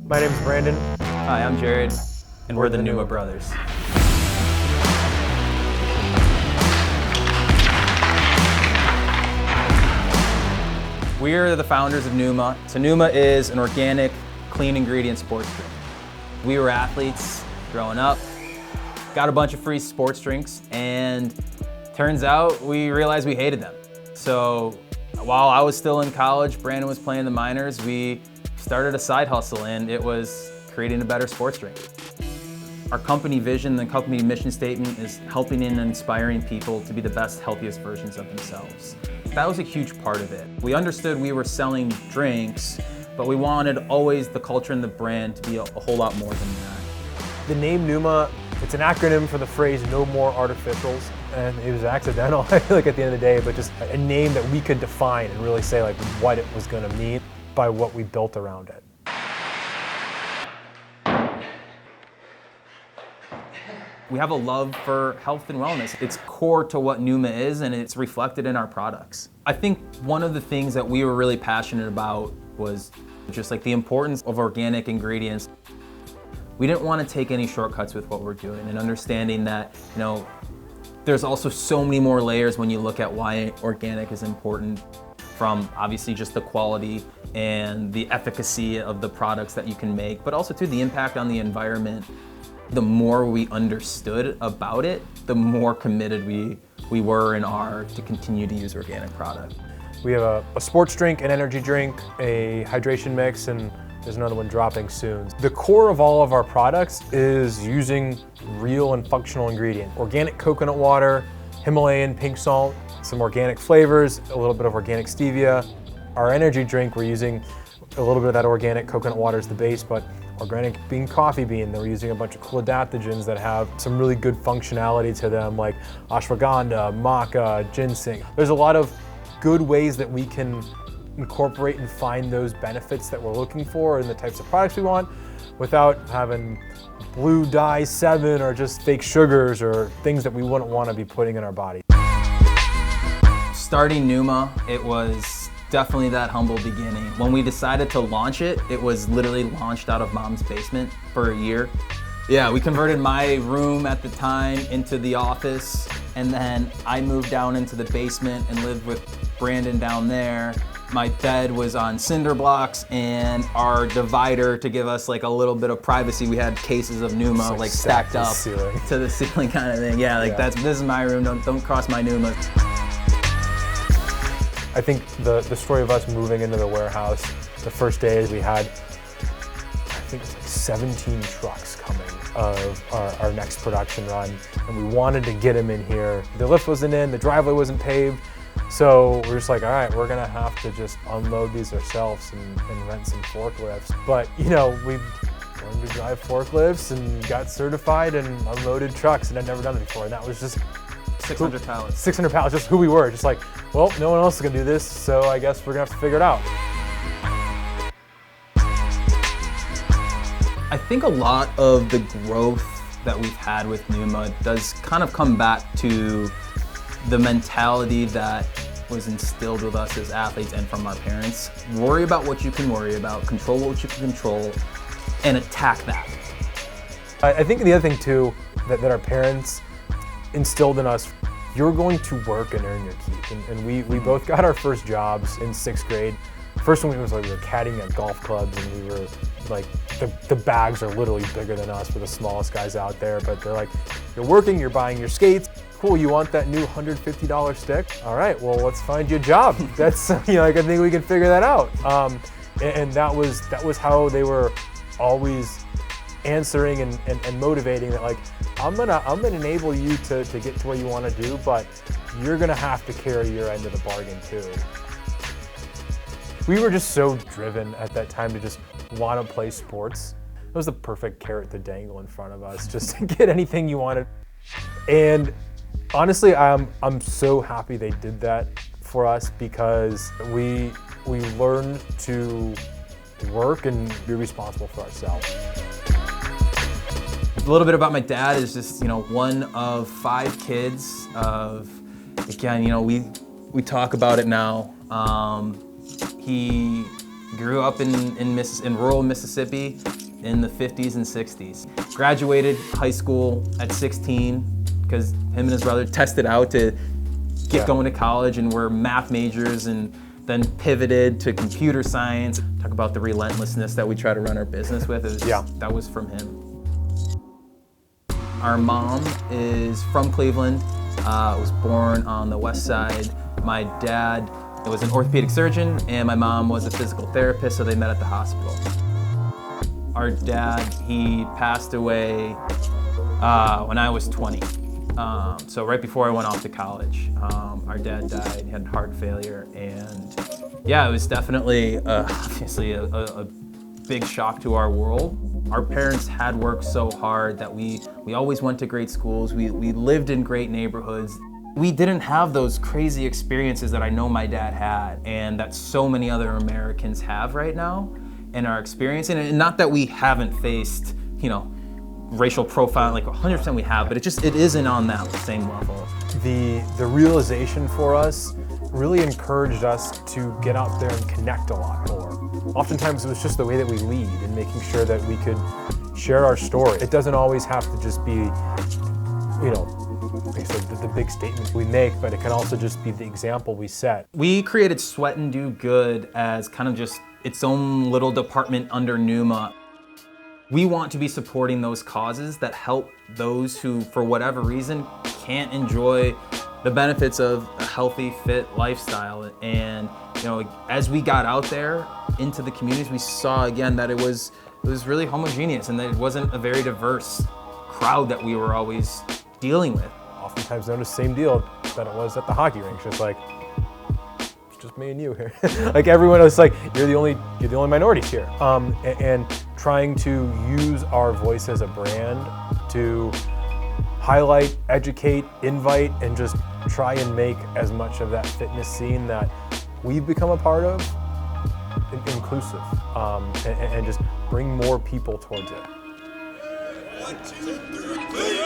My name's Brandon. Hi, I'm Jared, and we're the NOOMA Brothers. We are the founders of NOOMA. So NOOMA is an organic, clean ingredient sports drink. We were athletes growing up, got a bunch of free sports drinks, and turns out we realized we hated them. So while I was still in college, Brandon was playing the minors, we started a side hustle, and it was creating a better sports drink. Our company vision, the company mission statement is helping and inspiring people to be the best, healthiest versions of themselves. That was a huge part of it. We understood we were selling drinks, but we wanted always the culture and the brand to be a whole lot more than that. The name NOOMA, it's an acronym for the phrase no more artificials. And it was accidental, I feel like at the end of the day, but just a name that we could define and really say like what it was gonna mean by what we built around it. We have a love for health and wellness. It's core to what NOOMA is, and it's reflected in our products. I think one of the things that we were really passionate about was just like the importance of organic ingredients. We didn't want to take any shortcuts with what we're doing, and understanding that, you know, there's also so many more layers when you look at why organic is important, from obviously just the quality and the efficacy of the products that you can make, but also too the impact on the environment. The more we understood about it, the more committed we were and are to continue to use organic product. We have a sports drink, an energy drink, a hydration mix, and there's another one dropping soon. The core of all of our products is using real and functional ingredients. Organic coconut water, Himalayan pink salt, some organic flavors, a little bit of organic stevia. Our energy drink, we're using a little bit of that organic coconut water as the base, but organic bean coffee bean. We're using a bunch of cool adaptogens that have some really good functionality to them, like ashwagandha, maca, ginseng. There's a lot of good ways that we can incorporate and find those benefits that we're looking for in the types of products we want without having blue dye 7 or just fake sugars or things that we wouldn't want to be putting in our body. Starting NOOMA, it was definitely that humble beginning. When we decided to launch it, it was literally launched out of mom's basement for a year. Yeah, we converted my room at the time into the office, and then I moved down into the basement and lived with Brandon down there. My bed was on cinder blocks, and our divider, to give us like a little bit of privacy, we had cases of NOOMA like stacked up to the ceiling kind of thing. Yeah, like this is my room, don't cross my NOOMA. I think the story of us moving into the warehouse, the first day we had, I think it was like 17 trucks coming of our next production run, and we wanted to get them in here. The lift wasn't in, the driveway wasn't paved, so we're just like, all right, we're gonna have to just unload these ourselves and rent some forklifts. But you know, we learned to drive forklifts and got certified and unloaded trucks, and I'd never done it before, and that was just 600 pallets. 600 pallets, just who we were. Just like, well, no one else is gonna do this, so I guess we're gonna have to figure it out. I think a lot of the growth that we've had with NOOMA does kind of come back to the mentality that was instilled with us as athletes and from our parents. Worry about what you can worry about, control what you can control, and attack that. I think the other thing too, that our parents instilled in us, you're going to work and earn your keep. And we both got our first jobs in 6th grade. First one was like we were caddying at golf clubs, and we were like, the bags are literally bigger than us. We're the smallest guys out there, but they're like, you're working, you're buying your skates. Cool, you want that new $150 stick? All right, well, let's find you a job. That's, you know, like, I think we can figure that out. And that was how they were always answering and motivating that, like, I'm gonna enable you to get to where you want to do, but you're gonna have to carry your end of the bargain too. We were just so driven at that time to just want to play sports. It was the perfect carrot to dangle in front of us, just to get anything you wanted. And honestly, I'm so happy they did that for us, because we learned to work and be responsible for ourselves. A little bit about my dad is just, you know, one of 5 kids of, again, you know, we talk about it now. He Grew up in rural Mississippi in the 50s and 60s. Graduated high school at 16 because him and his brother tested out to get going to college and were math majors, and then pivoted to computer science. Talk about the relentlessness that we try to run our business with. That was from him. Our mom is from Cleveland, was born on the west side. My dad was an orthopedic surgeon and my mom was a physical therapist, so they met at the hospital. Our dad, he passed away when I was 20. So right before I went off to college, our dad died, he had heart failure, and yeah, it was definitely obviously a big shock to our world. Our parents had worked so hard that we always went to great schools, we lived in great neighborhoods. We didn't have those crazy experiences that I know my dad had and that so many other Americans have right now and are experiencing. And not that we haven't faced, racial profiling, like 100% we have, but it isn't on that same level. The realization for us really encouraged us to get out there and connect a lot more. Oftentimes it was just the way that we lead and making sure that we could share our story. It doesn't always have to just be, like I said, the big statements we make, but it can also just be the example we set. We created Sweat and Do Good as kind of just its own little department under NOOMA. We want to be supporting those causes that help those who, for whatever reason, can't enjoy the benefits of a healthy, fit lifestyle. And as we got out there into the communities, we saw again that it was really homogeneous and that it wasn't a very diverse crowd that we were always dealing with. Oftentimes noticed same deal that it was at the hockey rink. Just like, it's just me and you here. Like everyone was like, you're the only minorities here. And trying to use our voice as a brand to highlight, educate, invite, and just try and make as much of that fitness scene that we've become a part of inclusive, and just bring more people towards it. 1, 2, 3,